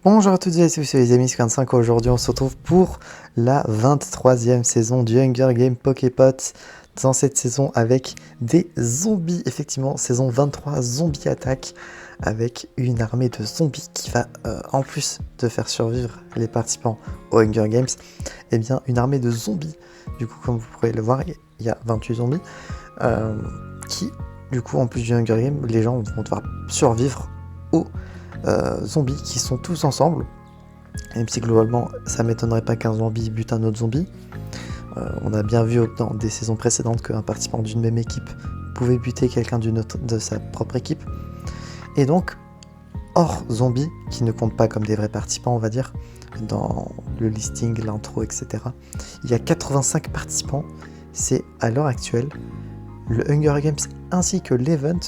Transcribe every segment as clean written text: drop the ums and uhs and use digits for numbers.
Bonjour à toutes et à tous, c'est les amis 55. Aujourd'hui on se retrouve pour la 23e saison du Hunger Games Poképot. Dans cette saison avec des zombies, effectivement saison 23, zombie attaque, avec une armée de zombies qui va, en plus de faire survivre les participants au Hunger Games, eh bien une armée de zombies, du coup comme vous pourrez le voir, il y a 28 zombies, qui du coup en plus du Hunger Games, les gens vont devoir survivre aux zombies qui sont tous ensemble, même si globalement ça m'étonnerait pas qu'un zombie bute un autre zombie. On a bien vu dans des saisons précédentes qu'un participant d'une même équipe pouvait buter quelqu'un de sa propre équipe. Et donc, hors zombies, qui ne comptent pas comme des vrais participants, on va dire, dans le listing, l'intro, etc., il y a 85 participants. C'est à l'heure actuelle le Hunger Games ainsi que l'event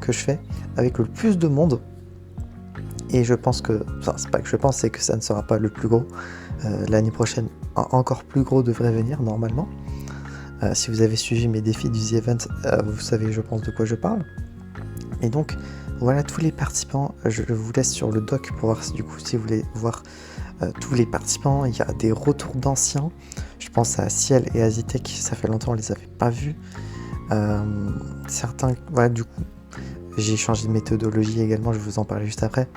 que je fais avec le plus de monde. Et je pense que, enfin c'est pas que je pense, c'est que ça ne sera pas le plus gros. L'année prochaine, encore plus gros devrait venir normalement. Si vous avez suivi mes défis du The Event, vous savez je pense de quoi je parle. Et donc voilà tous les participants, je vous laisse sur le doc pour voir du coup si vous voulez voir tous les participants. Il y a des retours d'anciens, je pense à Ciel et à Zitek, ça fait longtemps on les avait pas vus. Certains, voilà du coup. J'ai changé de méthodologie également, je vais vous en parler juste après.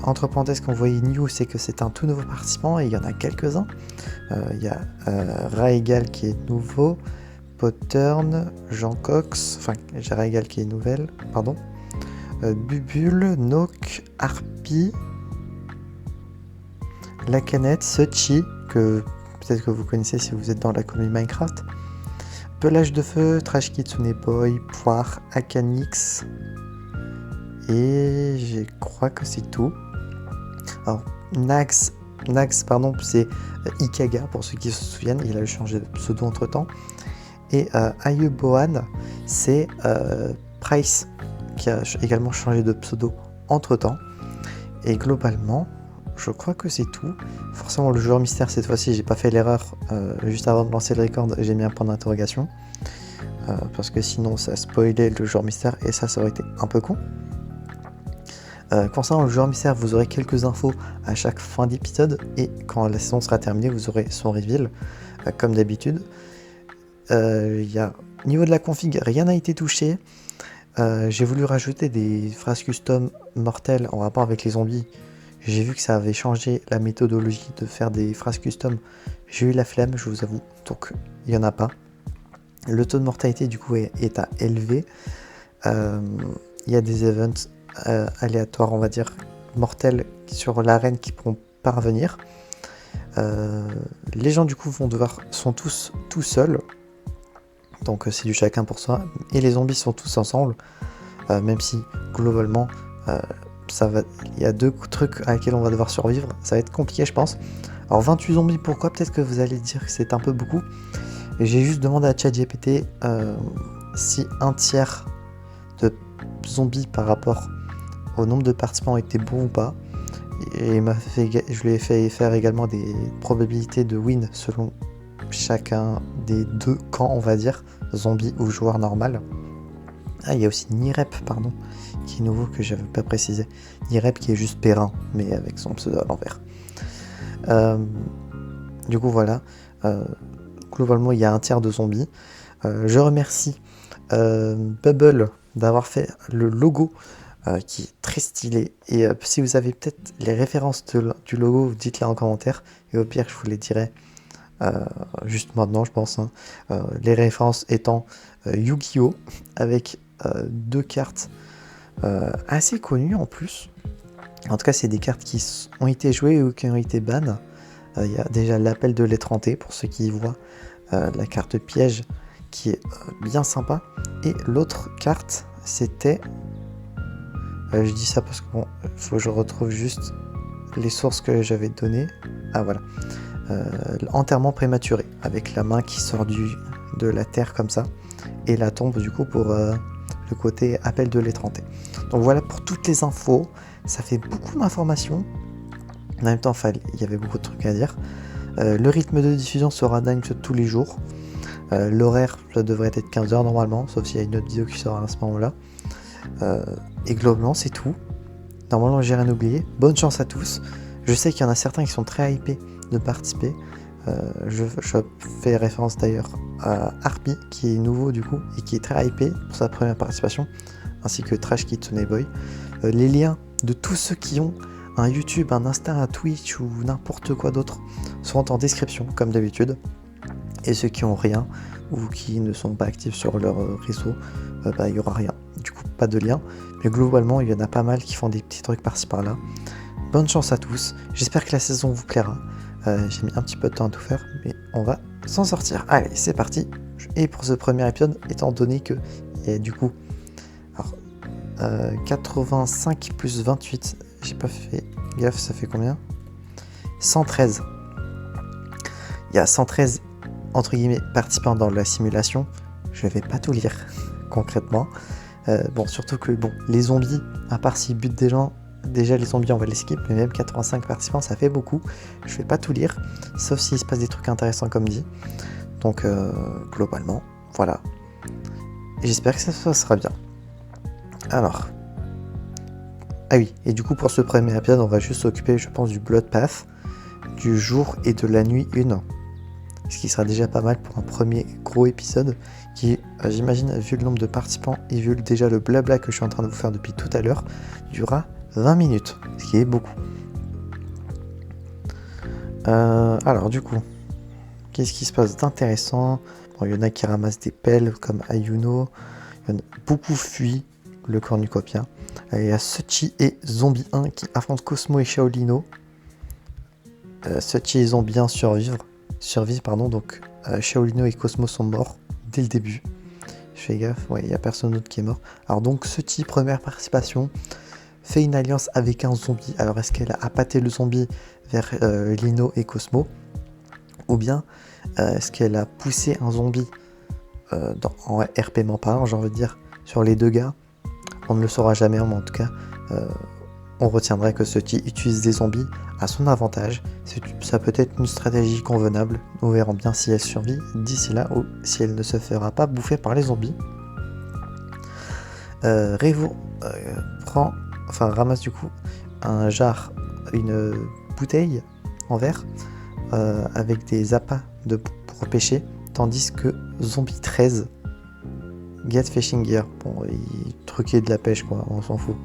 Entre parenthèses, qu'on voyait new, c'est que c'est un tout nouveau participant et il y en a quelques-uns. Il y a Raegal qui est nouveau, Pottern, Jean Cox, enfin j'ai Raegal qui est nouvelle, pardon. Bubule, Nook, Harpy, La Canette, Suchi, que peut-être que vous connaissez si vous êtes dans la communauté Minecraft. Pelage de Feu, Trash Kitsune Boy, Poire, Akanix, et je crois que c'est tout. Alors, Nax, c'est Ikaga, pour ceux qui se souviennent, il a changé de pseudo entre temps. Et Ayeboan, c'est Price, qui a également changé de pseudo entre temps. Et globalement, je crois que c'est tout. Forcément, le joueur mystère, cette fois-ci, j'ai pas fait l'erreur. Juste avant de lancer le record, j'ai mis un point d'interrogation. Parce que sinon, ça spoilait le joueur mystère et ça aurait été un peu con. Concernant le joueur mystère, vous aurez quelques infos à chaque fin d'épisode. Et quand la saison sera terminée, vous aurez son reveal, comme d'habitude. Au niveau de la config, rien n'a été touché. J'ai voulu rajouter des phrases custom mortelles en rapport avec les zombies. J'ai vu que ça avait changé la méthodologie de faire des phrases custom. J'ai eu la flemme, je vous avoue, donc il n'y en a pas. Le taux de mortalité du coup est à élevé. Il y a des events aléatoires, on va dire, mortels sur l'arène qui pourront parvenir. Les gens du coup sont tous tout seuls. Donc c'est du chacun pour soi. Et les zombies sont tous ensemble. Même si globalement... il y a deux trucs à laquelle on va devoir survivre, ça va être compliqué je pense. Alors 28 zombies, pourquoi? Peut-être que vous allez dire que c'est un peu beaucoup. Et j'ai juste demandé à ChatGPT si un tiers de zombies par rapport au nombre de participants était bon ou pas. Et je lui ai fait faire également des probabilités de win selon chacun des deux camps, on va dire, zombie ou joueur normal. Ah, il y a aussi Nirep, pardon, qui est nouveau, que j'avais pas précisé. Nirep qui est juste Perrin, mais avec son pseudo à l'envers. Du coup, voilà. Globalement, il y a un tiers de zombies. Je remercie Bubble d'avoir fait le logo qui est très stylé. Et si vous avez peut-être les références du logo, dites-les en commentaire. Et au pire, je vous les dirai juste maintenant, je pense. Hein. Les références étant Yu-Gi-Oh! Avec 2 cartes assez connues en plus. En tout cas, c'est des cartes qui ont été jouées ou qui ont été bannes. Il y a déjà l'appel de l'étranté, pour ceux qui voient la carte piège, qui est bien sympa. Et l'autre carte, c'était... je dis ça parce que bon, faut que je retrouve juste les sources que j'avais données. Ah voilà. Enterrement prématuré, avec la main qui sort de la terre comme ça. Et la tombe du coup pour le côté appel de l'étranté. Donc voilà pour toutes les infos. Ça fait beaucoup d'informations. En même temps, il y avait beaucoup de trucs à dire. Le rythme de diffusion sera dingue tous les jours. L'horaire, ça devrait être 15h normalement, sauf s'il y a une autre vidéo qui sort à ce moment-là. Et globalement, c'est tout. Normalement, j'ai rien oublié. Bonne chance à tous. Je sais qu'il y en a certains qui sont très hypés de participer. Je fais référence d'ailleurs à Harpy, qui est nouveau du coup, et qui est très hypé pour sa première participation, ainsi que Trash Kitsune Boy. Les liens de tous ceux qui ont un YouTube, un Insta, un Twitch ou n'importe quoi d'autre seront en description, comme d'habitude. Et ceux qui ont rien ou qui ne sont pas actifs sur leur réseau, il n'y aura rien. Du coup, pas de lien. Mais globalement, il y en a pas mal qui font des petits trucs par-ci par-là. Bonne chance à tous. J'espère que la saison vous plaira. J'ai mis un petit peu de temps à tout faire, mais on va s'en sortir. Allez, c'est parti. Et pour ce premier épisode, étant donné que il y a du coup 85 plus 28, j'ai pas fait gaffe, ça fait combien? 113. Il y a 113 entre guillemets participants dans la simulation. Je vais pas tout lire concrètement. Bon, surtout que bon, les zombies, à part s'ils butent des gens, déjà les zombies on va les skip, mais même 85 participants ça fait beaucoup. Je vais pas tout lire, sauf s'il se passe des trucs intéressants comme dit. Donc globalement, voilà. Et j'espère que ça sera bien. Alors. Ah oui, et du coup pour ce premier épisode, on va juste s'occuper, je pense, du Blood Path, du jour et de la nuit 1. Ce qui sera déjà pas mal pour un premier gros épisode qui, j'imagine, vu le nombre de participants et vu déjà le blabla que je suis en train de vous faire depuis tout à l'heure, durera 20 minutes, ce qui est beaucoup. Alors du coup, qu'est-ce qui se passe d'intéressant? Bon, il y en a qui ramassent des pelles comme Ayuno, il y en a beaucoup fuient le cornucopia. Il y a Suchi et Zombie 1 qui affrontent Cosmo et Shaolino. Suchi et Zombie 1 survivent, donc Shaolino et Cosmo sont morts dès le début. Je fais gaffe, ouais, il n'y a personne d'autre qui est mort. Alors donc Suchi, première participation, fait une alliance avec un zombie. Alors est-ce qu'elle a appâté le zombie vers Lino et Cosmo, ou bien est-ce qu'elle a poussé un zombie en RPment parlant, j'ai envie de dire, sur les deux gars? On ne le saura jamais, mais en tout cas, on retiendra que Suchi utilise des zombies à son avantage. Ça peut être une stratégie convenable. Nous verrons bien si elle survit d'ici là ou si elle ne se fera pas bouffer par les zombies. Revo ramasse du coup un jar, une bouteille en verre avec des appâts pour pêcher, tandis que Zombie 13 get fishing gear. Bon, il truquait de la pêche quoi, on s'en fout.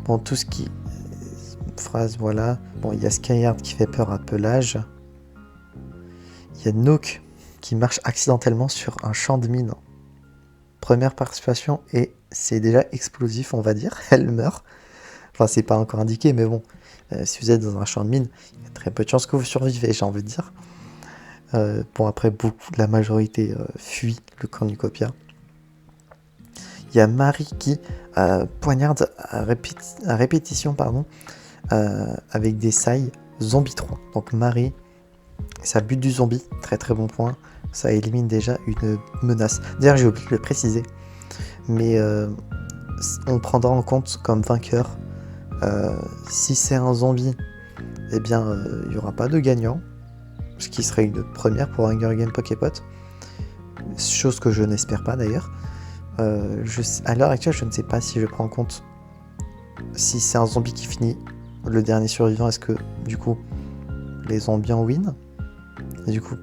Bon, tout ce qui... phrase, voilà. Bon, il y a Skyhard qui fait peur à Pelage. Il y a Nook qui marche accidentellement sur un champ de mine. Première participation et c'est déjà explosif, on va dire. Elle meurt. Enfin, c'est pas encore indiqué, mais bon. Si vous êtes dans un champ de mine, il y a très peu de chances que vous survivez, j'ai envie de dire. Bon, après, la majorité fuit le cornucopia. Il y a Marie qui poignarde à répétition avec des sailles zombie 3. Donc Marie, ça bute du zombie, très très bon point. Ça élimine déjà une menace. D'ailleurs, j'ai oublié de le préciser, mais on prendra en compte comme vainqueur si c'est un zombie, eh bien il n'y aura pas de gagnant, ce qui serait une première pour Hunger Game Poképot, chose que je n'espère pas d'ailleurs. À l'heure actuelle, je ne sais pas si je prends en compte si c'est un zombie qui finit le dernier survivant, est-ce que du coup les zombies en win et du coup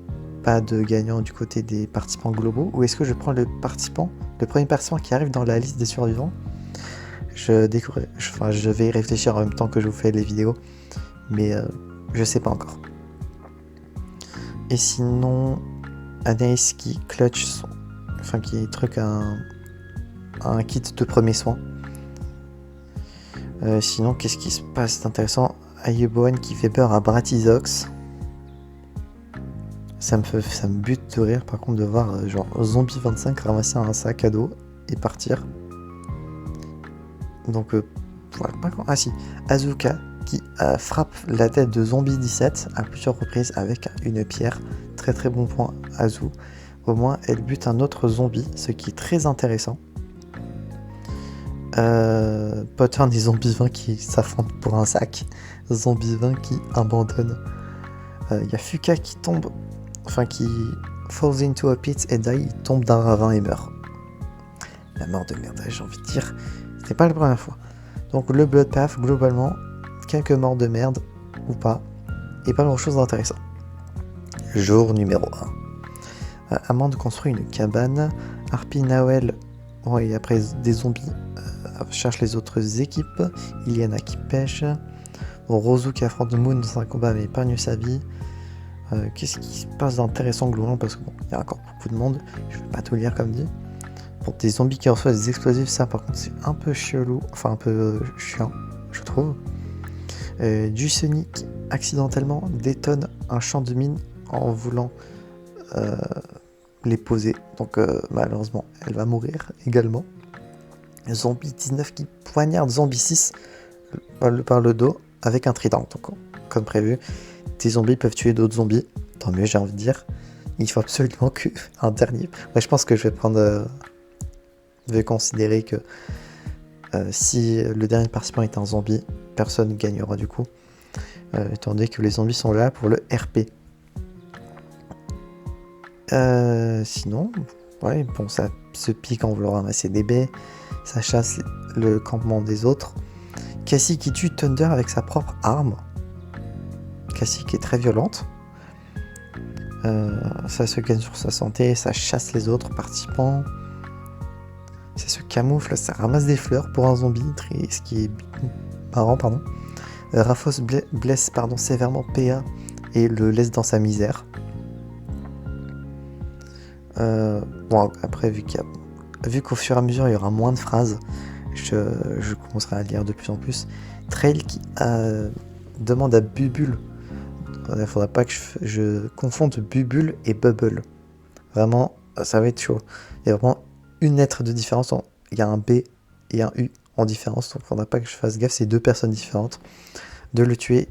pas de gagnant du côté des participants globaux, ou est-ce que je prends le le premier persan qui arrive dans la liste des survivants, je vais y réfléchir en même temps que je vous fais les vidéos, mais je sais pas encore. Et sinon, Anaïs qui clutch, qui truc un kit de premiers soins. Sinon, qu'est-ce qui se passe d'intéressant? Ayeboan qui fait peur à Bratizox. Ça me bute de rire par contre de voir genre Zombie 25 ramasser un sac à dos et partir. Donc voilà, ah si, Azuka qui frappe la tête de Zombie 17 à plusieurs reprises avec une pierre. Très très bon point Azu. Au moins elle bute un autre zombie, ce qui est très intéressant. Pattern et Zombie 20 qui s'affrontent pour un sac. Zombie 20 qui abandonne. Il y a Fuka qui tombe, qui falls into a pit et die, il tombe d'un ravin et meurt. La mort de merde, j'ai envie de dire. C'était pas la première fois. Donc le Bloodpath, globalement, quelques morts de merde ou pas, et pas grand chose d'intéressant. Jour numéro 1. Amande construit une cabane. Harpy Nawel, et après des zombies, cherche les autres équipes. Iliana qui pêche. Bon, Rozu qui affronte Moon dans un combat mais épargne sa vie. Qu'est-ce qui se passe d'intéressant globalement, parce que bon, il y a encore beaucoup de monde, je vais pas tout lire comme dit. Pour des zombies qui reçoivent des explosifs, ça par contre c'est un peu chelou, un peu chiant, je trouve. Du Sonic accidentellement détonne un champ de mine en voulant les poser, donc malheureusement elle va mourir également. Zombie 19 qui poignarde Zombie 6 par le dos avec un trident, donc comme prévu. Des zombies peuvent tuer d'autres zombies, tant mieux j'ai envie de dire. Il faut absolument qu'un dernier. Ouais, je pense que je vais considérer que si le dernier participant est un zombie, personne ne gagnera du coup, étant donné que les zombies sont là pour le RP. Sinon, ouais, bon, ça se pique en voulant ramasser des baies, ça chasse le campement des autres. Cassie qui tue Thunder avec sa propre arme. Cassie qui est très violente. Ça se gagne sur sa santé, ça chasse les autres participants. Ça se camoufle, ça ramasse des fleurs pour un zombie, ce qui est marrant, pardon. Raphos blesse sévèrement PA et le laisse dans sa misère. Bon, après, vu qu'au fur et à mesure il y aura moins de phrases, je commencerai à lire de plus en plus. Trail qui demande à Bubule. Il ne faudra pas que je confonde Bubule et Bubble. Vraiment, ça va être chaud. Il y a vraiment une lettre de différence. Il y a un B et un U en différence. Donc il ne faudra pas que je fasse gaffe. C'est deux personnes différentes. De le tuer.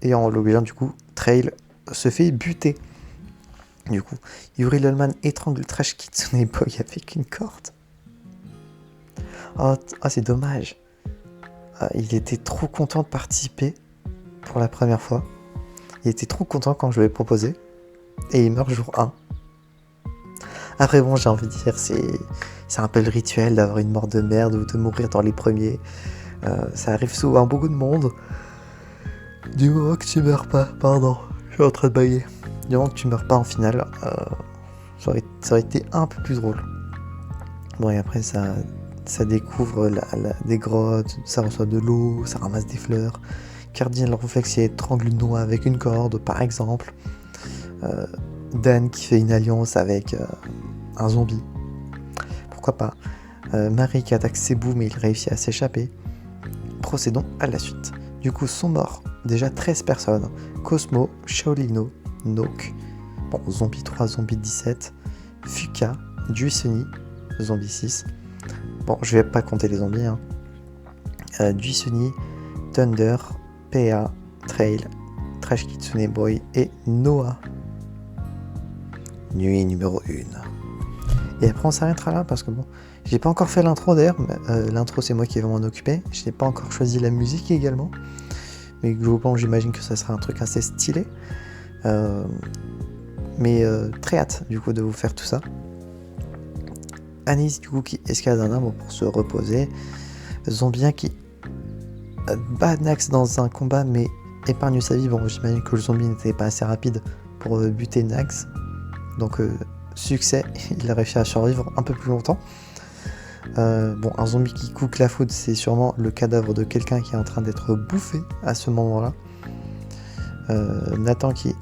Et en l'obligeant, du coup, Trail se fait buter. Du coup, Yuri Lolman étrangle Trash Kitsune Boy avec une corde. Oh, c'est dommage. Il était trop content de participer pour la première fois. Il était trop content quand je lui ai proposé. Et il meurt jour 1. Après bon, j'ai envie de dire, c'est un peu le rituel d'avoir une mort de merde ou de mourir dans les premiers. Ça arrive souvent à beaucoup de monde. Du moment que tu meurs pas, pardon, je suis en train de bailler. Du moment que tu meurs pas en finale, ça aurait été un peu plus drôle. Bon, et après ça découvre des grottes, ça reçoit de l'eau, ça ramasse des fleurs. Cardinal Reflex qui étrangle Noah avec une corde, par exemple. Dan qui fait une alliance avec un zombie. Pourquoi pas. Marie qui attaque Cebu mais il réussit à s'échapper. Procédons à la suite. Du coup, sont morts déjà 13 personnes. Cosmo, Shaolino, Nook, bon, Zombie 3, Zombie 17, Fuka, Duisoni, Zombie 6. Bon, je vais pas compter les zombies. Duisoni, Thunder, PA, Trail, Trash Kitsune Boy et Noah. Nuit numéro 1. Et après on s'arrêtera là parce que bon, j'ai pas encore fait l'intro d'ailleurs, l'intro c'est moi qui vais m'en occuper, je n'ai pas encore choisi la musique également, mais globalement j'imagine que ça sera un truc assez stylé, mais très hâte du coup de vous faire tout ça. Anis du coup qui escalade un arbre pour se reposer, Zombien qui bat Nax dans un combat mais épargne sa vie. Bon, j'imagine que le zombie n'était pas assez rapide pour buter Nax, donc succès, il a réussi à survivre un peu plus longtemps. Bon, un zombie qui cook la food, c'est sûrement le cadavre de quelqu'un qui est en train d'être bouffé à ce moment-là. Nathan qui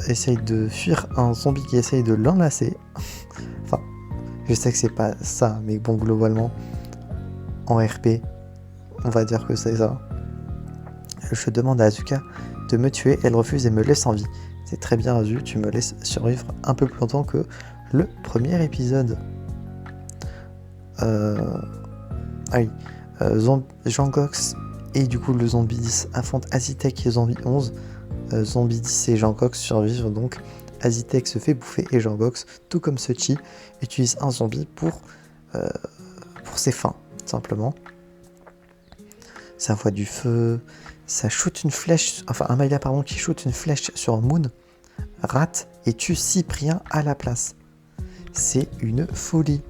essaye de fuir un zombie qui essaye de l'enlacer. Enfin, je sais que c'est pas ça, mais bon, globalement, en RP, on va dire que c'est ça. Je demande à Azuka de me tuer, elle refuse et me laisse en vie. C'est très bien, Azu, tu me laisses survivre un peu plus longtemps que le premier épisode. Ah oui, Jean Cox et du coup le zombie 10 affrontent Azitech et zombie 11. Zombie 10 et Jean Cox survivent donc. Azitech se fait bouffer et Jean Cox, tout comme Suchi, utilise un zombie pour ses fins, tout simplement. Ça envoie du feu, ça shoot une flèche, enfin un Maya pardon qui shoot une flèche sur Moon, rate et tue Cyprien à la place. C'est une folie.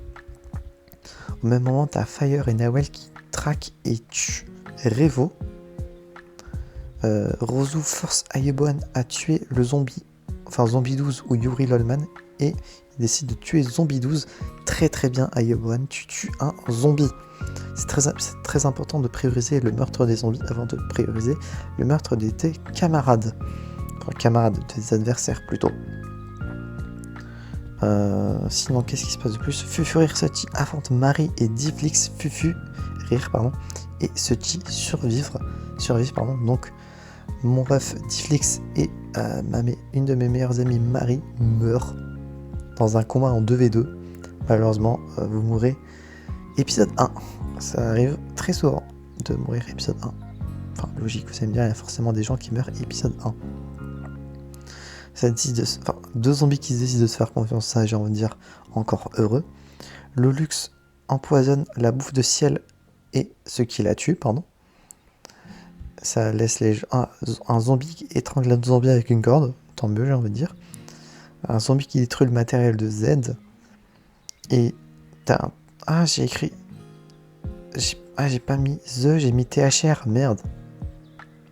Au même moment, t'as Fire et Nawel qui traquent et tuent Revo. Rozu force Ayeboan à tuer le zombie, enfin zombie 12 ou Yuri Lolman, et il décide de tuer zombie 12. Très très bien Ayeboan, tu tues un zombie. C'est très important de prioriser le meurtre des zombies avant de prioriser le meurtre de tes camarades. Enfin, camarades, tes adversaires plutôt. Sinon, qu'est-ce qui se passe de plus? Fufu Rire Suchi affronte Marie et Difflix. Fufu Rire, pardon, et Suchi survivent, pardon. Donc, mon ref Difflix et une de mes meilleures amies, Marie, meurt dans un combat en 2v2. Malheureusement, vous mourrez épisode 1. Ça arrive très souvent de mourir épisode 1. Enfin, logique, vous allez me dire, il y a forcément des gens qui meurent épisode 1. Deux zombies qui décident de se faire confiance, ça j'ai envie de dire encore heureux. Lolux empoisonne la bouffe de ciel et ce qui la tue, pardon. Ça laisse un zombie qui étrangle un zombie avec une corde, tant mieux j'ai envie de dire. Un zombie qui détruit le matériel de Z. Et j'ai écrit... j'ai pas mis The, j'ai mis THR, merde.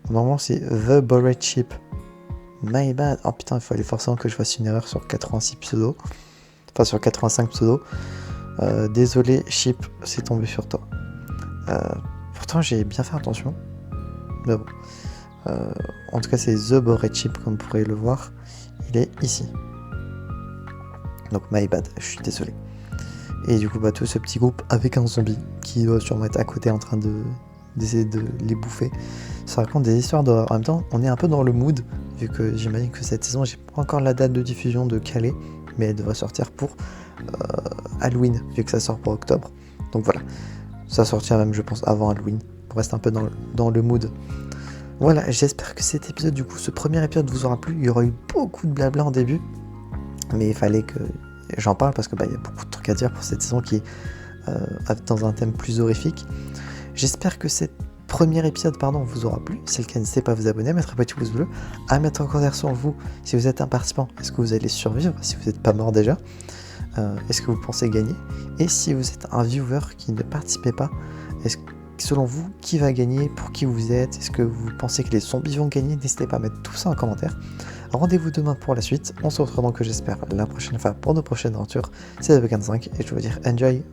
Normalement c'est The Bored Ship. My bad. Oh putain, il fallait forcément que je fasse une erreur sur 86 pseudos. Enfin, sur 85 pseudos. Désolé, Chip, c'est tombé sur toi. Pourtant, j'ai bien fait attention. Mais bon. En tout cas, c'est The Bored Chip, comme vous pourrez le voir. Il est ici. Donc, my bad, je suis désolé. Et du coup, tout ce petit groupe avec un zombie qui doit sûrement être à côté en train d'essayer de les bouffer. Ça raconte des histoires d'horreur. En même temps, on est un peu dans le mood, vu que j'imagine que cette saison, j'ai pas encore la date de diffusion de Calais, mais elle devrait sortir pour Halloween, vu que ça sort pour octobre. Donc voilà, ça sortira même, je pense, avant Halloween. On reste un peu dans le mood. Voilà, j'espère que cet épisode, du coup, ce premier épisode vous aura plu. Il y aura eu beaucoup de blabla en début, mais il fallait que j'en parle parce que il y a beaucoup de trucs à dire pour cette saison qui est dans un thème plus horrifique. J'espère que cet premier épisode vous aura plu. Si c'est le cas, n'hésitez pas à vous abonner, à mettre un petit pouce bleu, à mettre en commentaire sur vous si vous êtes un participant. Est-ce que vous allez survivre si vous n'êtes pas mort déjà? Est-ce que vous pensez gagner? Et si vous êtes un viewer qui ne participait pas, est-ce que selon vous, qui va gagner? Pour qui vous êtes? Est-ce que vous pensez que les zombies vont gagner? N'hésitez pas à mettre tout ça en commentaire. Rendez-vous demain pour la suite. On se retrouve donc, j'espère, la prochaine fois pour nos prochaines aventures. C'est The Vegan 5 et je veux dire enjoy!